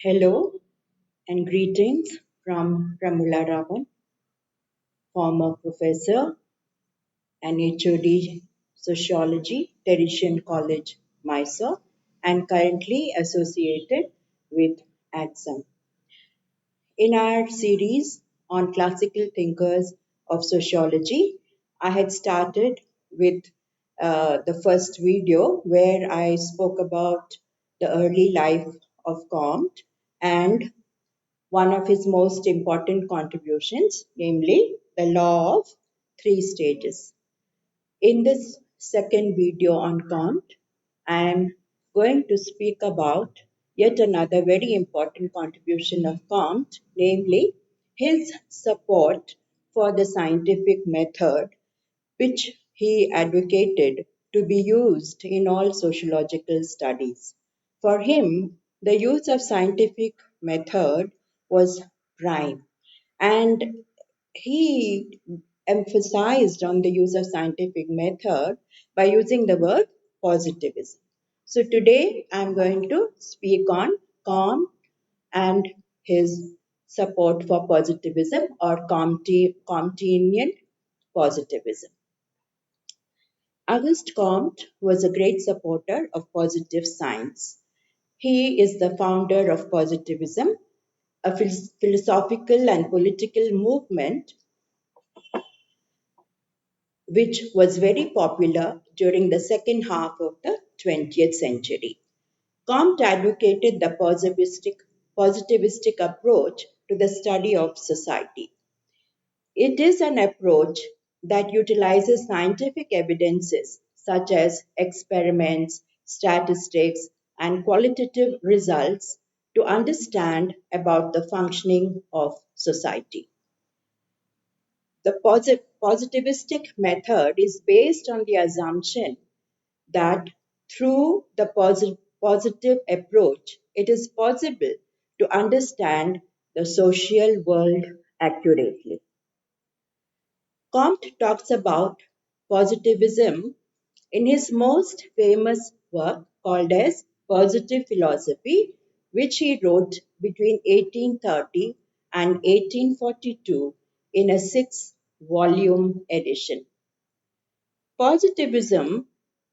Hello and greetings from Premula Raman, former professor and HOD Sociology, Tertiary College, Mysore, and currently associated with AXAM. In our series on classical thinkers of sociology, I had started with the first video where I spoke about the early life of Comte and one of his most important contributions, namely the law of three stages. In this second video on Comte, I am going to speak about yet another very important contribution of Comte, namely his support for the scientific method which he advocated to be used in all sociological studies. For him, the use of scientific method was prime, and he emphasized on the use of scientific method by using the word positivism. So today I'm going to speak on Comte and his support for positivism or Comtean positivism. Auguste Comte was a great supporter of positive science. He is the founder of Positivism, a philosophical and political movement which was very popular during the second half of the 20th century. Comte advocated the positivistic approach to the study of society. It is an approach that utilizes scientific evidences such as experiments, statistics, and qualitative results to understand about the functioning of society. The positivistic method is based on the assumption that through the positive approach, it is possible to understand the social world accurately. Comte talks about positivism in his most famous work called as Positive Philosophy, which he wrote between 1830 and 1842 in a six-volume edition. Positivism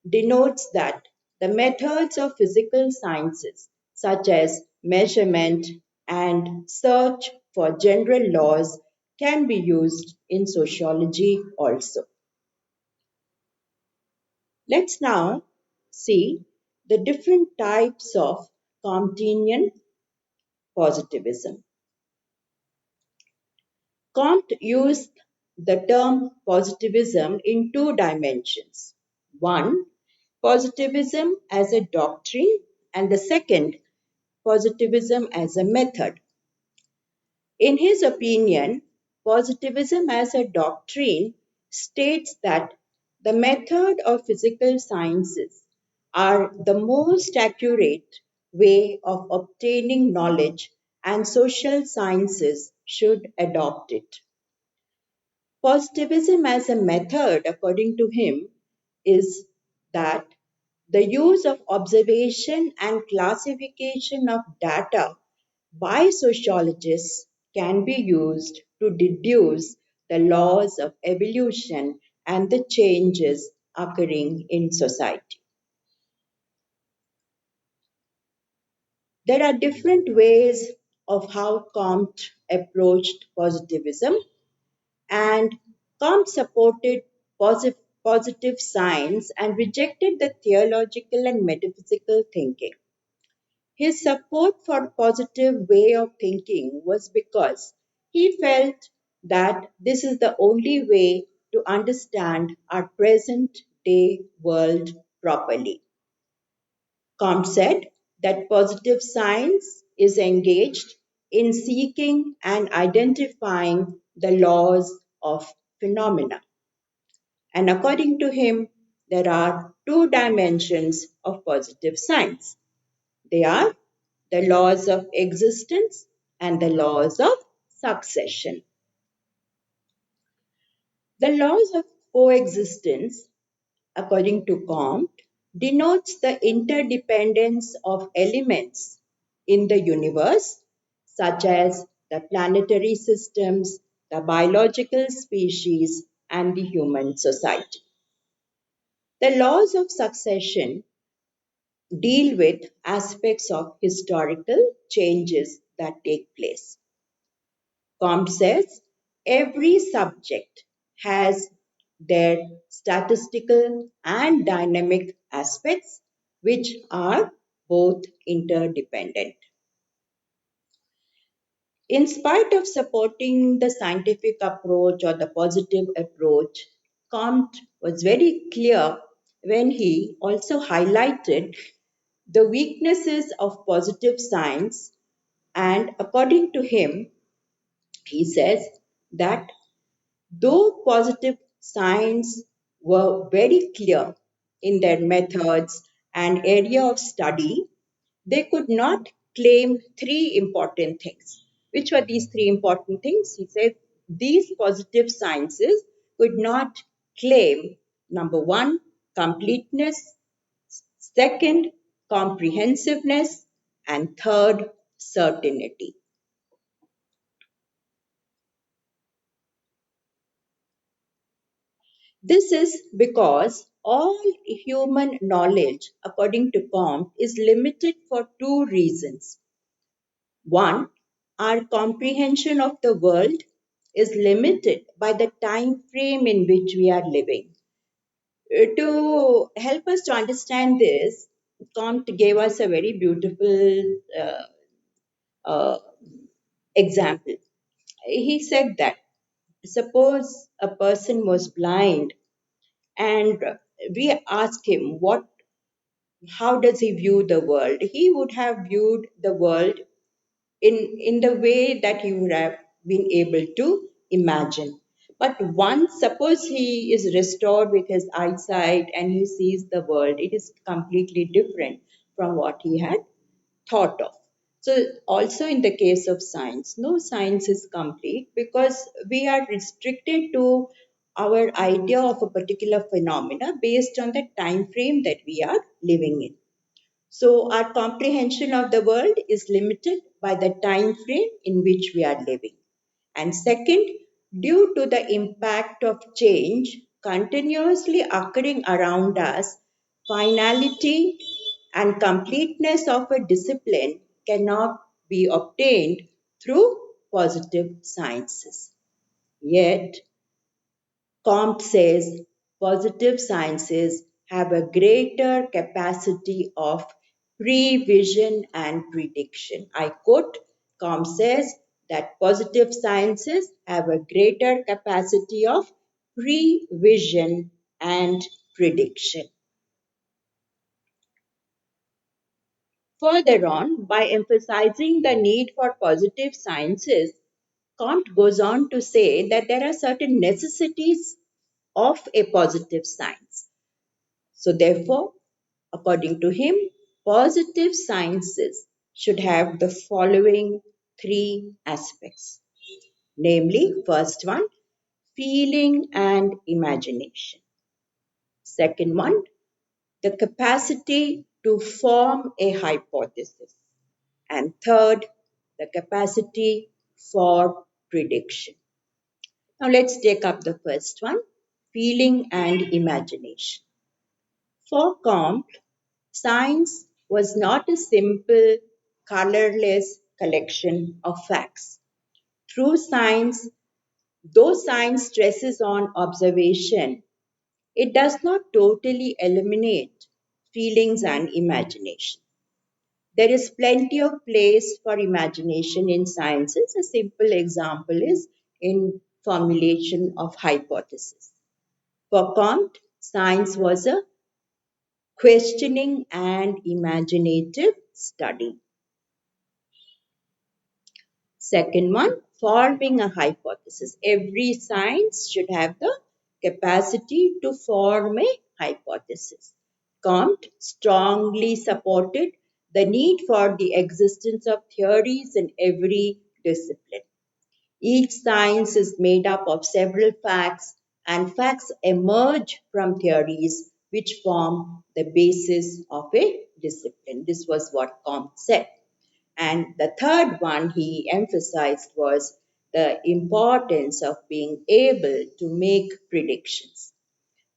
denotes that the methods of physical sciences, such as measurement and search for general laws, can be used in sociology also. Let's now see the different types of Comtean positivism. Comte used the term positivism in two dimensions. One, positivism as a doctrine, and the second, positivism as a method. In his opinion, positivism as a doctrine states that the method of physical sciences are the most accurate way of obtaining knowledge and social sciences should adopt it. Positivism as a method, according to him, is that the use of observation and classification of data by sociologists can be used to deduce the laws of evolution and the changes occurring in society. There are different ways of how Comte approached positivism, and Comte supported positive science and rejected the theological and metaphysical thinking. His support for positive way of thinking was because he felt that this is the only way to understand our present day world properly. Comte said that positive science is engaged in seeking and identifying the laws of phenomena. And according to him, there are two dimensions of positive science. They are the laws of existence and the laws of succession. The laws of coexistence, according to Comte, denotes the interdependence of elements in the universe, such as the planetary systems, the biological species, and the human society. The laws of succession deal with aspects of historical changes that take place. Comte says every subject has their statistical and dynamic aspects, which are both interdependent. In spite of supporting the scientific approach or the positive approach, Comte was very clear when he also highlighted the weaknesses of positive science, and according to him, he says that though positive science were very clear in their methods and area of study, they could not claim three important things. Which were these three important things? He said these positive sciences could not claim number one, completeness, second, comprehensiveness, and third, certainty. This is because all human knowledge, according to Comte, is limited for two reasons. One, our comprehension of the world is limited by the time frame in which we are living. To help us to understand this, Comte gave us a very beautiful uh, example. He said that suppose a person was blind and we ask him how does he view the world, he would have viewed the world in the way that he would have been able to imagine. But once, suppose he is restored with his eyesight and he sees the world, it is completely different from what he had thought of. So, also in the case of science, no science is complete because we are restricted to our idea of a particular phenomena based on the time frame that we are living in. So, our comprehension of the world is limited by the time frame in which we are living. And second, due to the impact of change continuously occurring around us, finality and completeness of a discipline cannot be obtained through positive sciences. Yet, Comte says positive sciences have a greater capacity of prevision and prediction. I quote, Comte says that positive sciences have a greater capacity of prevision and prediction. Further on, by emphasizing the need for positive sciences, Comte goes on to say that there are certain necessities of a positive science. So, therefore, according to him, positive sciences should have the following three aspects, namely, first one, feeling and imagination. Second one, the capacity to form a hypothesis. And third, the capacity for prediction. Now, let's take up the first one, feeling and imagination. For Comte, science was not a simple, colorless collection of facts. Through science, though science stresses on observation, it does not totally eliminate feelings and imagination. There is plenty of place for imagination in sciences. A simple example is in formulation of hypotheses. For Comte, science was a questioning and imaginative study. Second one, forming a hypothesis. Every science should have the capacity to form a hypothesis. Comte strongly supported the need for the existence of theories in every discipline. Each science is made up of several facts, and facts emerge from theories which form the basis of a discipline. This was what Comte said. And the third one he emphasized was the importance of being able to make predictions.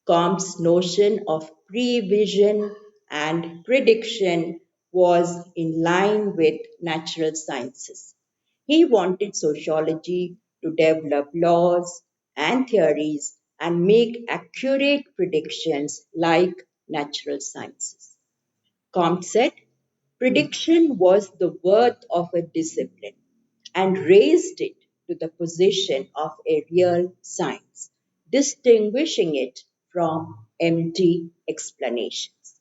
Comte's notion of prevision and prediction was in line with natural sciences. He wanted sociology to develop laws and theories and make accurate predictions like natural sciences. Comte said prediction was the worth of a discipline and raised it to the position of a real science, distinguishing it from empty explanations.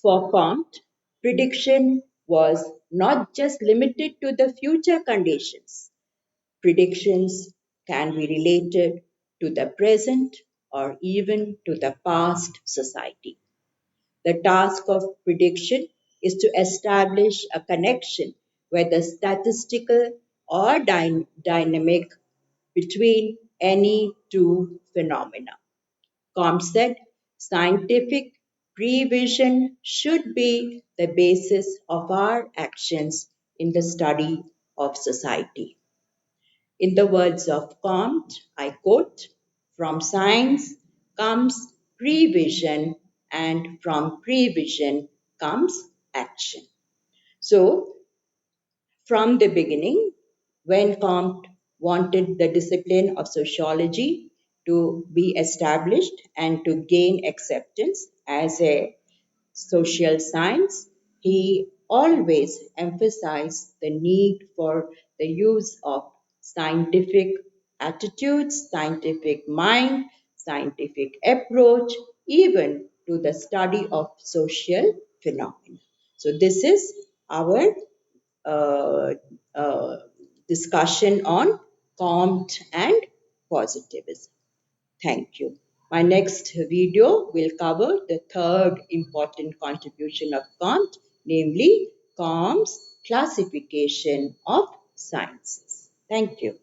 For Comte, prediction was not just limited to the future conditions. Predictions can be related to the present or even to the past society. The task of prediction is to establish a connection, whether statistical or dynamic, between any two phenomena. Comte said scientific prevision should be the basis of our actions in the study of society. In the words of Comte, I quote, from science comes prevision, and from prevision comes action. So, from the beginning, when Comte wanted the discipline of sociology to be established and to gain acceptance as a social science, he always emphasized the need for the use of scientific attitudes, scientific mind, scientific approach, even to the study of social phenomena. So, this is our uh, uh, discussion on Comte and positivism. Thank you. My next video will cover the third important contribution of Comte, namely Comte's classification of sciences. Thank you.